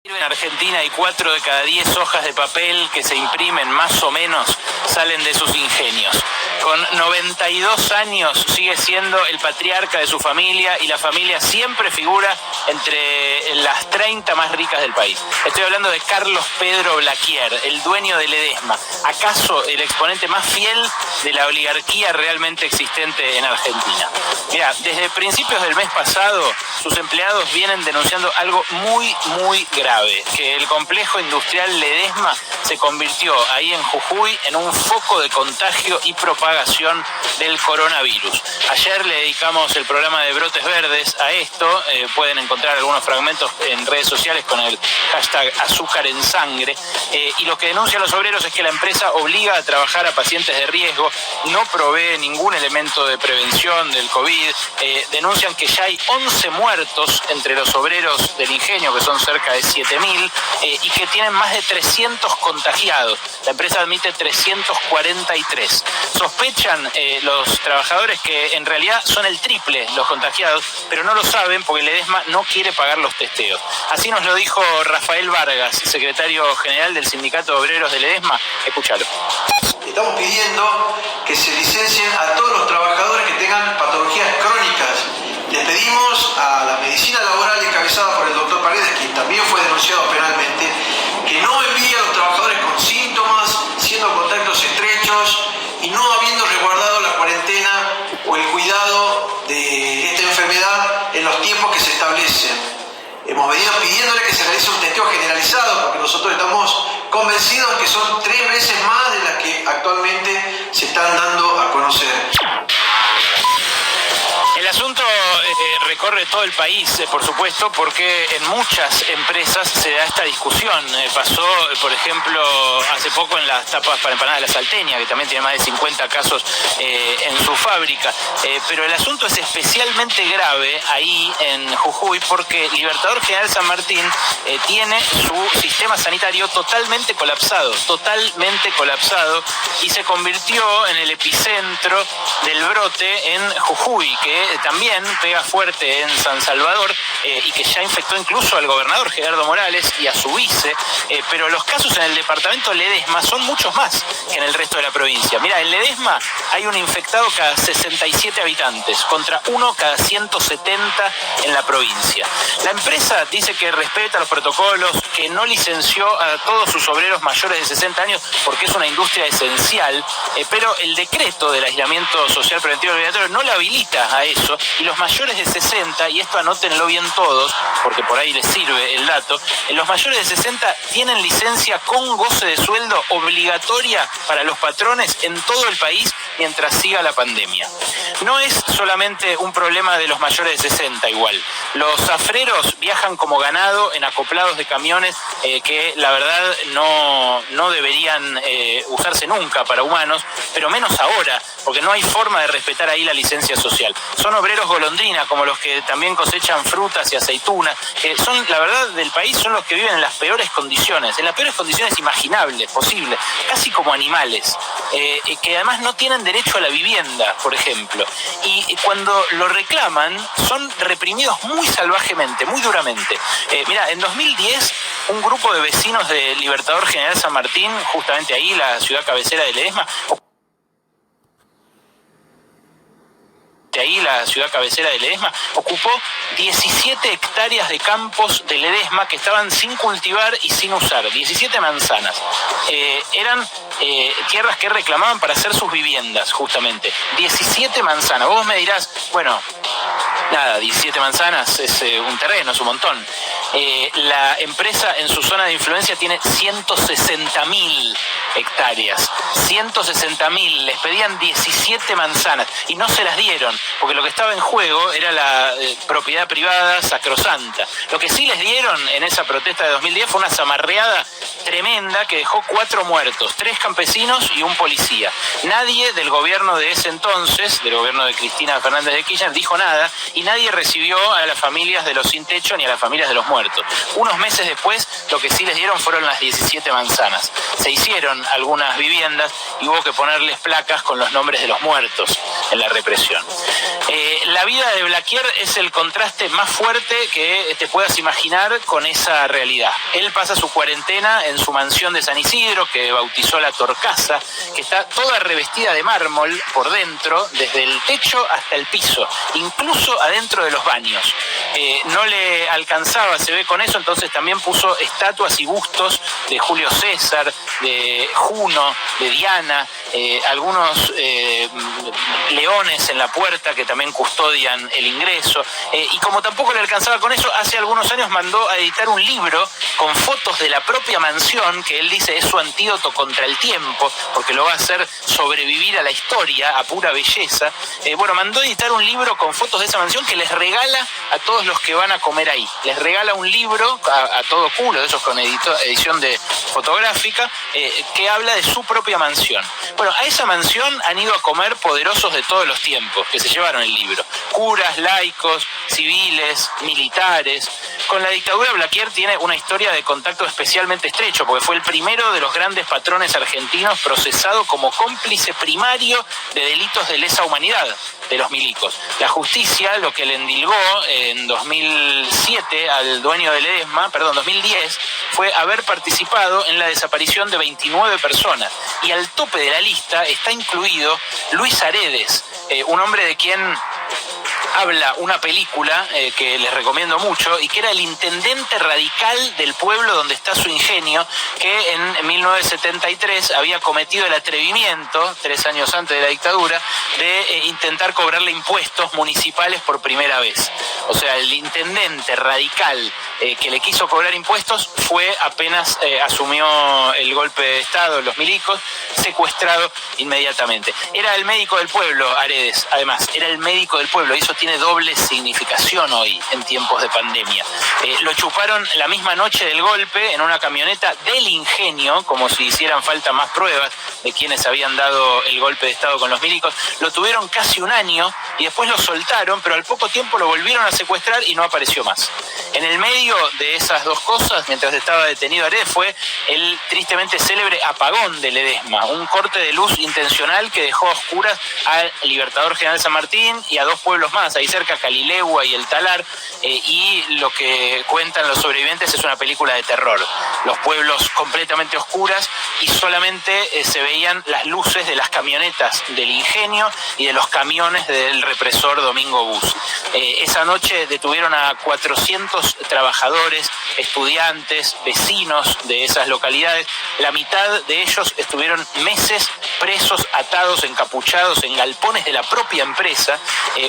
En Argentina hay 4 de cada 10 hojas de papel que se imprimen más o menos salen de sus ingenios. Con 92 años sigue siendo el patriarca de su familia y la familia siempre figura entre las 30 más ricas del país. Estoy hablando de Carlos Pedro Blaquier, el dueño de Ledesma, acaso el exponente más fiel de la oligarquía realmente existente en Argentina. Mira, desde principios del mes pasado sus empleados vienen denunciando algo muy grave, que el complejo industrial Ledesma se convirtió ahí en Jujuy en un foco de contagio y propagación del coronavirus. Ayer le dedicamos el programa de Brotes Verdes a esto, pueden encontrar algunos fragmentos en redes sociales con el hashtag azúcar en sangre, y lo que denuncian los obreros es que la empresa obliga a trabajar a pacientes de riesgo, no provee ningún elemento de prevención del COVID, denuncian que ya hay 11 muertos entre los obreros del ingenio, que son cerca de 7.000, y que tienen más de 300 contagiados. La empresa admite 343. Sospechan los trabajadores que en realidad son el triple los contagiados, pero no lo saben porque Ledesma no quiere pagar los testeos. Así nos lo dijo Rafael Vargas, secretario general del Sindicato de Obreros de Ledesma. Escúchalo. Estamos pidiendo que se licencien a todos los trabajadores que tengan patologías crónicas. Les pedimos a la medicina laboral encabezada por el doctor Paredes, quien también fue denunciado penalmente, que no envíe a los trabajadores con síntomas, siendo contactos estrechos y no habiendo resguardado la cuarentena o el cuidado de esta enfermedad en los tiempos que se establecen. Hemos venido pidiéndole que se realice un testeo generalizado porque nosotros estamos convencidos que son 3 veces más de las que actualmente se están dando a conocer. El asunto recorre todo el país, por supuesto, porque en muchas empresas se da esta discusión. Pasó, por ejemplo, hace poco en las tapas para empanadas de la Salteña, que también tiene más de 50 casos en su fábrica. Pero el asunto es especialmente grave ahí en Jujuy porque Libertador General San Martín tiene su sistema sanitario totalmente colapsado, y se convirtió en el epicentro del brote en Jujuy, que también pega fuerte en San Salvador y que ya infectó incluso al gobernador Gerardo Morales y a su vice, pero los casos en el departamento Ledesma son muchos más que en el resto de la provincia. Mira, en Ledesma hay un infectado cada 67 habitantes, contra 1 cada 170 en la provincia. La empresa dice que respeta los protocolos, que no licenció a todos sus obreros mayores de 60 años porque es una industria esencial, pero el decreto del aislamiento social preventivo obligatorio no la habilita a eso, y los mayores de 60, y esto anótenlo bien todos, porque por ahí les sirve el dato, los mayores de 60 tienen licencia con goce de sueldo obligatoria para los patrones en todo el país mientras siga la pandemia. No es solamente un problema de los mayores de 60 igual. Los zafreros viajan como ganado en acoplados de camiones que la verdad no deberían usarse nunca para humanos, pero menos ahora, porque no hay forma de respetar ahí la licencia social. Son obreros golondrina, como los que también cosechan frutas y aceitunas, que son, la verdad, del país, son los que viven en las peores condiciones imaginables, posibles, casi como animales, que además no tienen derecho a la vivienda, por ejemplo. Y cuando lo reclaman, son reprimidos muy salvajemente, muy duramente. Mira, en 2010, un grupo de vecinos de Libertador General San Martín, justamente ahí, la ciudad cabecera de Ledesma, ocupó 17 hectáreas de campos de Ledesma que estaban sin cultivar y sin usar, 17 manzanas. Eran tierras que reclamaban para hacer sus viviendas, justamente. 17 manzanas. Vos me dirás, bueno, nada, 17 manzanas es un terreno, es un montón. La empresa en su zona de influencia tiene 160.000 hectáreas. 160.000, les pedían 17 manzanas y no se las dieron, porque lo que estaba en juego era la propiedad privada sacrosanta. Lo que sí les dieron en esa protesta de 2010 fue una zamarreada tremenda que dejó 4 muertos, 3 campesinos y un policía. Nadie del gobierno de ese entonces, del gobierno de Cristina Fernández de Kirchner, dijo nada, y nadie recibió a las familias de los sin techo ni a las familias de los muertos. Unos meses después, lo que sí les dieron fueron las 17 manzanas. Se hicieron algunas viviendas y hubo que ponerles placas con los nombres de los muertos. en la represión. La vida de Blaquier es el contraste más fuerte que te puedas imaginar con esa realidad. Él pasa su cuarentena en su mansión de San Isidro, que bautizó La Torcasa, que está toda revestida de mármol por dentro, desde el techo hasta el piso, incluso adentro de los baños. No le alcanzaba, se ve, con eso, entonces también puso estatuas y bustos de Julio César, de Juno, de Diana, algunos leones en la puerta que también custodian el ingreso, y como tampoco le alcanzaba con eso, hace algunos años mandó a editar un libro con fotos de la propia mansión, que él dice es su antídoto contra el tiempo, porque lo va a hacer sobrevivir a la historia, a pura belleza. Mandó a editar un libro con fotos de esa mansión que les regala a todos los que van a comer ahí. Les regala un libro a todo culo, de esos con edición de fotográfica, que habla de su propia mansión. Bueno, a esa mansión han ido a comer poderosos de todos los tiempos, que se llevaron el libro. Curas, laicos, civiles, militares. Con la dictadura, Blaquier tiene una historia de contacto especialmente estrecho, porque fue el primero de los grandes patrones argentinos procesado como cómplice primario de delitos de lesa humanidad de los milicos. La justicia lo que le endilgó en 2007 al dueño de Ledesma, 2010, fue haber participado en la desaparición de 29 personas. Y al tope de la lista está incluido Luis Aredes, un hombre de quien habla una película que les recomiendo mucho, y que era el intendente radical del pueblo donde está su ingenio, que en 1973 había cometido el atrevimiento, 3 años antes de la dictadura, de intentar cobrarle impuestos municipales por primera vez. O sea, el intendente radical que le quiso cobrar impuestos fue, apenas asumió el golpe de Estado, los milicos, secuestrado inmediatamente. Era el médico del pueblo, Aredes, además, era el médico del pueblo, y eso tiene doble significación hoy, en tiempos de pandemia. Lo chuparon la misma noche del golpe en una camioneta del ingenio, como si hicieran falta más pruebas de quienes habían dado el golpe de Estado con los milicos. Lo tuvieron casi un año y después lo soltaron, pero al poco tiempo lo volvieron a secuestrar y no apareció más. En el medio de esas dos cosas, mientras estaba detenido Aredes, fue el tristemente célebre apagón de Ledesma, un corte de luz intencional que dejó a oscuras al Libertador General San Martín y a 2 pueblos más, ahí cerca, Calilegua y El Talar, y lo que cuentan los sobrevivientes es una película de terror. Los pueblos completamente oscuras y solamente se veían las luces de las camionetas del ingenio y de los camiones del represor Domingo Bus. Esa noche detuvieron a 400 trabajadores, estudiantes, vecinos de esas localidades. La mitad de ellos estuvieron meses presos, atados, encapuchados en galpones de la propia empresa.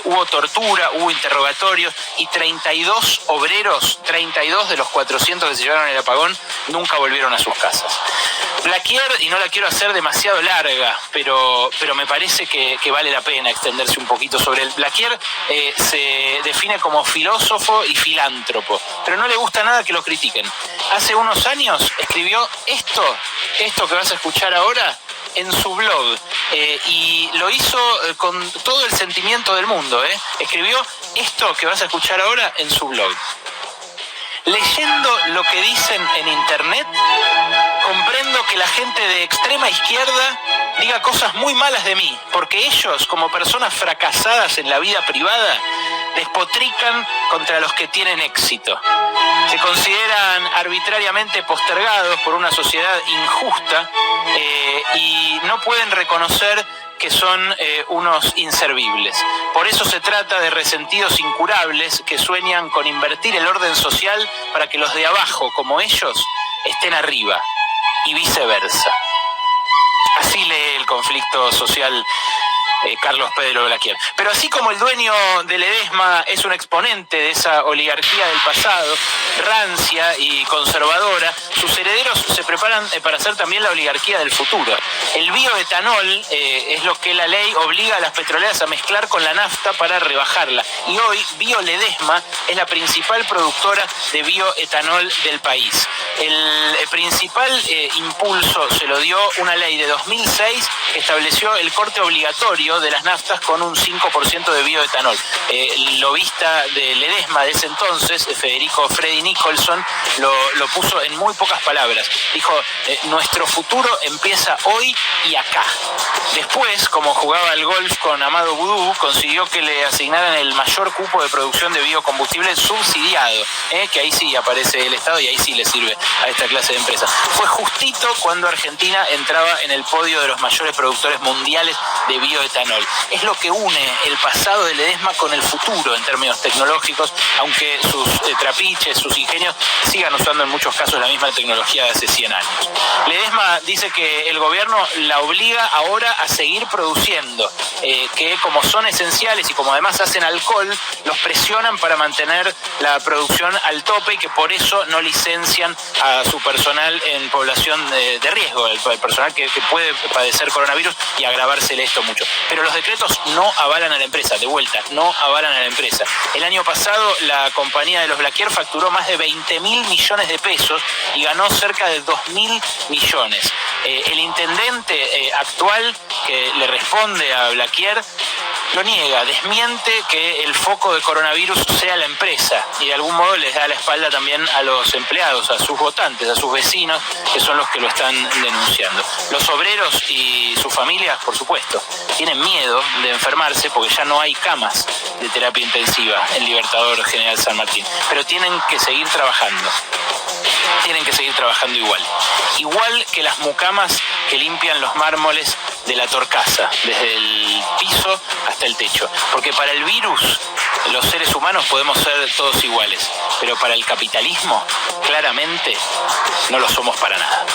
Hubo tortura, hubo interrogatorios, y 32 obreros, 32 de los 400 que se llevaron el apagón, nunca volvieron a sus casas. Blaquier, y no la quiero hacer demasiado larga, pero me parece que vale la pena extenderse un poquito sobre él. Blaquier se define como filósofo y filántropo, pero no le gusta nada que lo critiquen. Hace unos años escribió esto que vas a escuchar ahora, en su blog, y lo hizo con todo el sentimiento del mundo. Escribió esto que vas a escuchar ahora en su blog. Leyendo lo que dicen en internet, comprendo que la gente de extrema izquierda diga cosas muy malas de mí, porque ellos, como personas fracasadas en la vida privada, despotrican contra los que tienen éxito. Se consideran arbitrariamente postergados por una sociedad injusta, y no pueden reconocer que son unos inservibles. Por eso se trata de resentidos incurables que sueñan con invertir el orden social para que los de abajo, como ellos, estén arriba, y viceversa. Así lee el conflicto social Carlos Pedro Blaquier. Pero así como el dueño de Ledesma es un exponente de esa oligarquía del pasado, rancia y conservadora, sus herederos se preparan para ser también la oligarquía del futuro. El bioetanol es lo que la ley obliga a las petroleras a mezclar con la nafta para rebajarla. Y hoy Bioledesma es la principal productora de bioetanol del país. El principal impulso se lo dio una ley de 2006 que estableció el corte obligatorio de las naftas con un 5% de bioetanol. El lobista de Ledesma de ese entonces, Federico Freddy Gary Nicholson lo puso en muy pocas palabras. Dijo, nuestro futuro empieza hoy y acá. Después, como jugaba al golf con Amado Boudou, consiguió que le asignaran el mayor cupo de producción de biocombustible subsidiado, que ahí sí aparece el Estado y ahí sí le sirve a esta clase de empresas. Fue justito cuando Argentina entraba en el podio de los mayores productores mundiales de bioetanol. Es lo que une el pasado de Ledesma con el futuro en términos tecnológicos, aunque sus trapiches, sus ingenios sigan usando en muchos casos la misma tecnología de hace 100 años. Ledesma dice que el gobierno la obliga ahora a seguir produciendo, que como son esenciales y como además hacen alcohol, los presionan para mantener la producción al tope y que por eso no licencian a su personal en población de riesgo, el personal que puede padecer coronavirus y agravársele esto mucho. Pero los decretos no avalan a la empresa, de vuelta, no avalan a la empresa. El año pasado la compañía de los Blaquier facturó más de 20.000 millones de pesos y ganó cerca de 2.000 millones. El intendente actual que le responde a Blaquier lo niega, desmiente que el foco de coronavirus sea la empresa y de algún modo les da la espalda también a los empleados, a sus votantes, a sus vecinos, que son los que lo están denunciando. Los obreros y sus familias, por supuesto, tienen miedo de enfermarse porque ya no hay camas de terapia intensiva en Libertador General San Martín, pero tienen que seguir trabajando. Tienen que seguir trabajando igual que las mucamas que limpian los mármoles de la Torcasa, desde el piso hasta el techo. Porque para el virus, los seres humanos podemos ser todos iguales, pero para el capitalismo, claramente, no lo somos para nada.